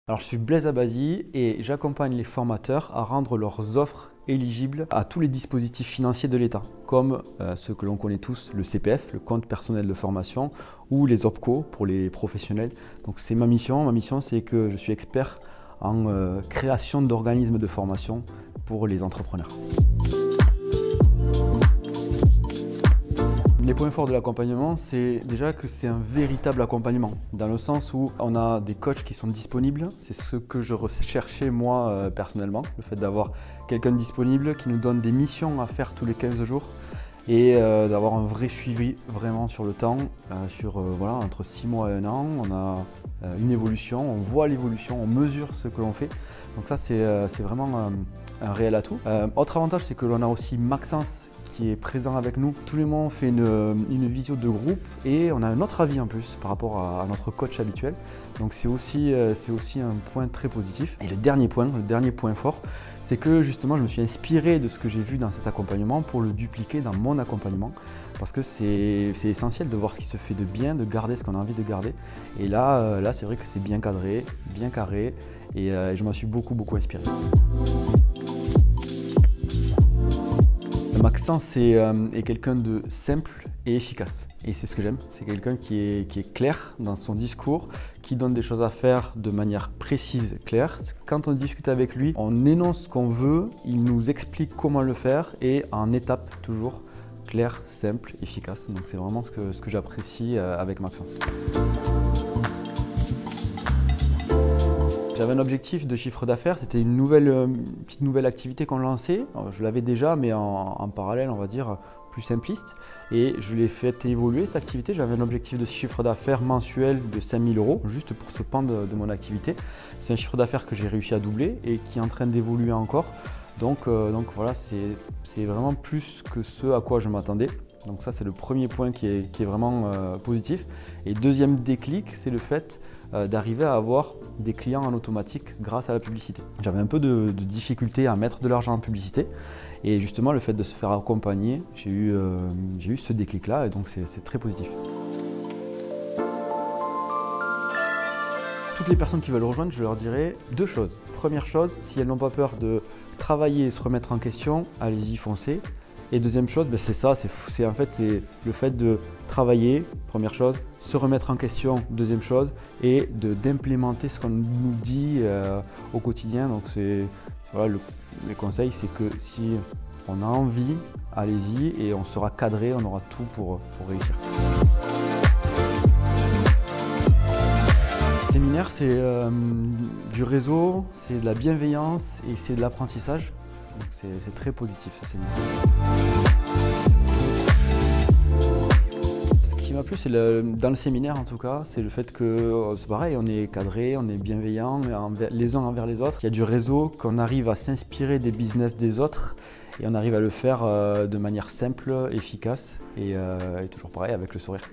Alors, je suis Blaise Abazi et j'accompagne les formateurs à rendre leurs offres éligibles à tous les dispositifs financiers de l'État, comme ceux que l'on connaît tous, le CPF, le compte personnel de formation, ou les OPCO pour les professionnels. Donc c'est ma mission. Ma mission, c'est que je suis expert en création d'organismes de formation pour les entrepreneurs. Les points forts de l'accompagnement, c'est déjà que c'est un véritable accompagnement, dans le sens où on a des coachs qui sont disponibles. C'est ce que je recherchais moi personnellement, le fait d'avoir quelqu'un disponible qui nous donne des missions à faire tous les 15 jours et d'avoir un vrai suivi vraiment sur le temps, voilà, entre 6 mois et 1 an. On a une évolution, on voit l'évolution, on mesure ce que l'on fait. Donc ça, c'est vraiment un réel atout. Autre avantage, c'est que l'on a aussi Maxence qui est présent avec nous. Tous les mois, on fait une visio de groupe et on a un autre avis en plus par rapport à notre coach habituel. Donc c'est aussi un point très positif. Et le dernier point fort, c'est que justement, je me suis inspiré de ce que j'ai vu dans cet accompagnement pour le dupliquer dans mon accompagnement. Parce que c'est essentiel de voir ce qui se fait de bien, de garder ce qu'on a envie de garder. Et là c'est vrai que c'est bien cadré, bien carré et je m'en suis beaucoup inspiré. Maxence est quelqu'un de simple et efficace. Et c'est ce que j'aime, c'est quelqu'un qui est clair dans son discours, qui donne des choses à faire de manière précise, claire. Quand on discute avec lui, on énonce ce qu'on veut, il nous explique comment le faire et en étapes toujours clair, simple, efficace. Donc c'est vraiment ce que j'apprécie avec Maxence. J'avais un objectif de chiffre d'affaires, c'était une petite nouvelle activité qu'on lançait. Je l'avais déjà, mais en parallèle, on va dire, plus simpliste. Et je l'ai fait évoluer, cette activité. J'avais un objectif de chiffre d'affaires mensuel de 5 000 €, juste pour ce pan de mon activité. C'est un chiffre d'affaires que j'ai réussi à doubler et qui est en train d'évoluer encore. Donc voilà, c'est vraiment plus que ce à quoi je m'attendais. Donc ça, c'est le premier point qui est vraiment positif. Et deuxième déclic, c'est le fait d'arriver à avoir des clients en automatique grâce à la publicité. J'avais un peu de difficulté à mettre de l'argent en publicité et justement le fait de se faire accompagner, j'ai eu ce déclic-là et donc c'est très positif. Toutes les personnes qui veulent rejoindre, je leur dirais deux choses. Première chose, si elles n'ont pas peur de travailler et se remettre en question, allez-y, foncez. Et deuxième chose, c'est ça, c'est le fait de travailler, première chose, se remettre en question, deuxième chose, et d'implémenter ce qu'on nous dit au quotidien. Donc voilà, le conseil, c'est que si on a envie, allez-y et on sera cadré, on aura tout pour réussir. Le séminaire, c'est du réseau, c'est de la bienveillance et c'est de l'apprentissage. Donc c'est très positif ce séminaire. Ce qui m'a plu, c'est dans le séminaire en tout cas, c'est le fait que c'est pareil, on est cadré, on est bienveillant les uns envers les autres. Il y a du réseau, qu'on arrive à s'inspirer des business des autres et on arrive à le faire de manière simple, efficace et toujours pareil avec le sourire.